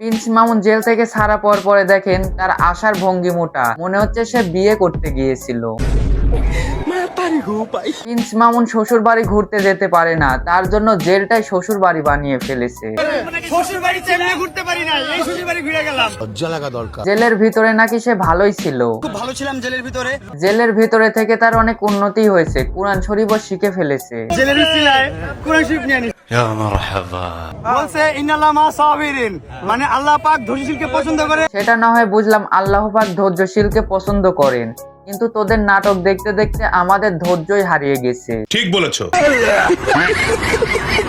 Prince Mamun jail থেকে ছাড়া পাওয়ার পরে দেখেন তার আসার ভঙ্গিমোটা মনে হচ্ছে সে বিয়ে করতে গিয়েছিল। প্রিন্স মামুন শ্বশুর বাড়ি ঘুরতে যেতে পারে না, তার জন্য জেলটাই শ্বশুর বাড়ি বানিয়ে ফেলেছে। জেলের ভিতরে নাকি সে ভালোই ছিল, খুব ভালো ছিলাম জেলের ভিতরে। জেলের ভিতরে থেকে তার অনেক উন্নতি হয়েছে, কোরআন শরীফও শিখে ফেলেছে। জেলের উসিলায় কোরআন শরীফ নিয়ে নিস। ইয়া মারহাবা। বলছে ইন্নাল্লাহ মা সাবিরিন, মানে আল্লাহ পাক ধৈর্যশীলকে পছন্দ করে। সেটা না হয় বুঝলাম, আল্লাহ পাক ধৈর্যশীলকে পছন্দ করেন, কিন্তু তোদের নাটক দেখতে দেখতে আমাদের ধৈর্যই হারিয়ে গেছে। ঠিক বলেছো।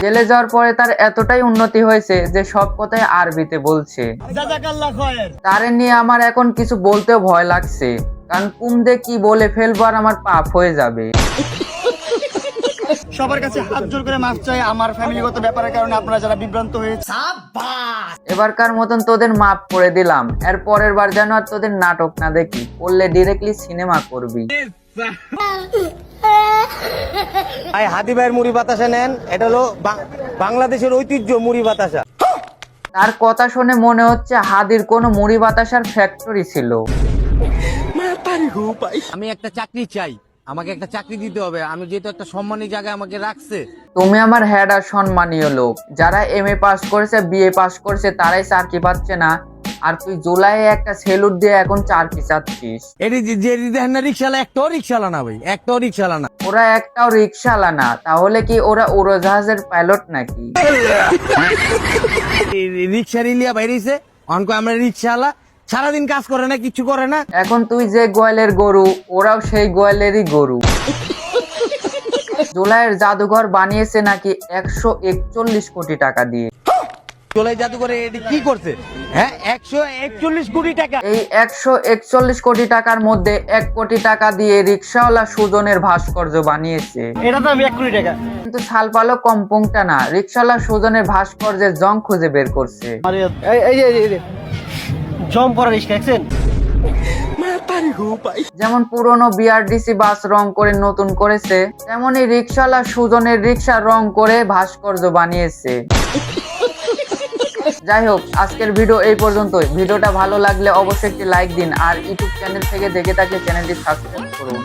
জেলে যাওয়ার পরে তার এতটাই উন্নতি হয়েছে যে সব কথাই আরবিতে বলছে। জাযাকাল্লাহ খায়ের। তারে নিয়ে আমার এখন কিছু বলতেও ভয় লাগছে, কারণ কুমদে কি বলে ফেলবো আর আমার পাপ হয়ে যাবে। সবার কাছে হাত জোর করে মাফ চাই আমার ফ্যামিলিগত ব্যাপারের কারণে আপনারা যারা বিভ্রান্ত হয়েছে। এবারকার মতন তোদের মাফ করে দিলাম, এর পরের বার যেন আর তোদের নাটক না দেখি, করলে ডিরেক্টলি সিনেমা করবি। ভাই হাদি ভাইয়ের মুড়ি বাতাসা নেন, এটা হলো বাংলাদেশের ঐতিহ্য মুড়ি বাতাসা। তার কথা শুনে মনে হচ্ছে হাদির কোনো মুড়ি বাতাসার ফ্যাক্টরি ছিল। আমি একটা চাকরি চাই, আমাকে একটা চাকরি দিতে হবে, আমি যেহেতু একটা সম্মানী জায়গায় আমাকে রাখছে। তুমি আমার হেড আর সম্মানীয় লোক, যারা এমএ পাস করেছে বিএ পাস করেছে তারাই চাকরি পাচ্ছে না, আর তুই জুলাইয়ে একটা সেলুট দিয়ে এখন চাকরি চাচ্ছিস। এটি যে দেখেন না রিক্সাওয়ালা, একটাও রিক্সাওয়ালা না ভাই, একটাও রিক্সাওয়ালা না। ওরা একটাও রিক্সাওয়ালা না, তাহলে কি ওরা উড়োজাহাজের পাইলট নাকি? রিক্সা রিলিয়া বাইরেছে অনক, আমরা রিক্সাওয়ালা, সারাদিন কাজ করে না, কিছু করে না। এখন তুই যে গোয়ালের গরু, ওরাও সেই গোয়ালেরই গরু। জুলাইয়ের জাদুঘর বানিয়েছে নাকি 141 কোটি টাকা দিয়ে। চলে জাদুঘরে এটি কি করছে? হ্যাঁ, 141 কোটি টাকা। এই 141 কোটি টাকার মধ্যে 1 কোটি টাকা দিয়ে রিক্সাওয়ালা সুজনের ভাস্কর্য বানিয়েছে। এটা তো আমি 1 কোটি টাকা। কিন্তু ছালপালো কম্পংটা না, রিক্সাওয়ালা সুজনের ভাস্কর্যের জং খুঁজে বের করছে। এই যে জম পরা রিক্সা দেখছেন? যেমন পুরনো বিআরডিসি বাস রং করে নতুন করেছে, তেমনি রিক্সাওয়ালা সুজনের রিক্সা রং করে ভাস্কর্য বানিয়েছে। যাই হোক, আজকের ভিডিও এই পর্যন্তই। ভিডিওটা ভালো লাগলে অবশ্যই একটি লাইক দিন, আর ইউটিউব চ্যানেল থেকে দেখে থাকলে চ্যানেলটি সাবস্ক্রাইব করুন।